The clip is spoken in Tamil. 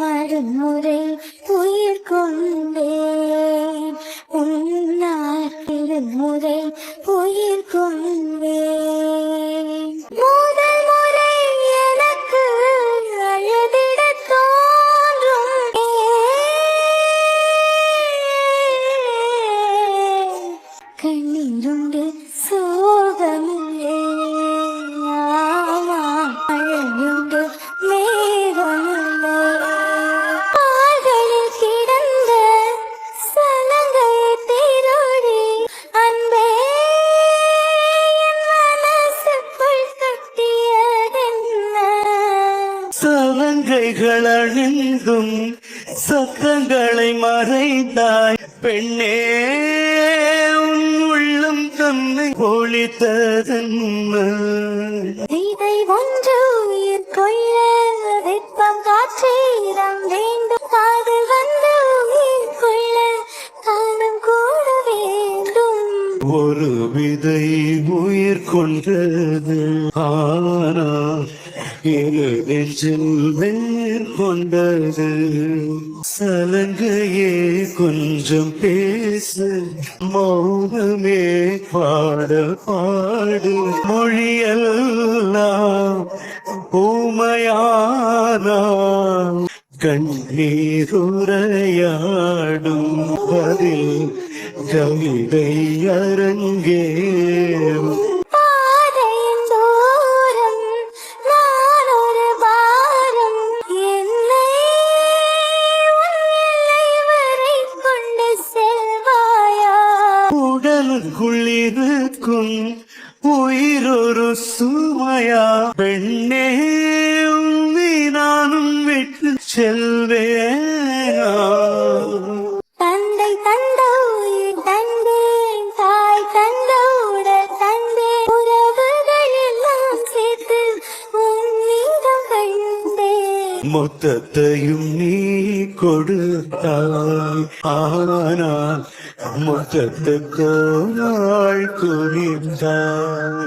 மறுமுறை உயிர் கொண்டேன் உன்னார் திருமுறை உயிர் கொண்டேன் முதல் முறை எனக்கு அழுதிட தோன்றும் கண்ணீருண்டு சோகமில்லை அழகுண்டு மேகமில்லை கால்களில் கிடந்த சலங்கை தேரோடி அன்பே என் மனசுக்குள் கட்டியதென்ன சலங்கைகள் அணிந்தும் சத்தங்களை மறைந்தாய் பெண்ணே உன் உள்ளம் தன்னை ஒளித்ததென்ன இதை ஒன்று உயிர் கொள்ள வெப்பம் காற்றீரம் வேண்டும் காதல் வந்து உயிர் கொள்ள காலம் கூட வேண்டும் ஒரு விதை உயிர் கொண்டது ஆனால் இரு நெஞ்சில் வேர் கொண்டது சலங்கையே கொஞ்சம் பேசு மௌனமே பாட பாடு மொழியெல்லாம் ஊமையானா கண்ணீருரையாடும் பதில் கவிதை அரங்கேறும் பாதையின் தூரம் நான் ஒரு பாரம் என்னை உன் எல்லை வரை கொண்டு செல்வாயா உடலுக்குள் இருக்கும் உயிரொரு சுமையா பெண்ணே உன்னை நானும் விட்டு செல்வேனா தந்தை தந்த உயிர் தந்தேன் தாய் தந்த உடல் தந்தேன் உறவுகள் எல்லாம் சேர்த்து உன்னிடம் கண்டேன் மொத்தத்தையும் நீ கொடுத்தாய் ஆனால் மொத்தத்துக்கு நாள் குறித்தாய்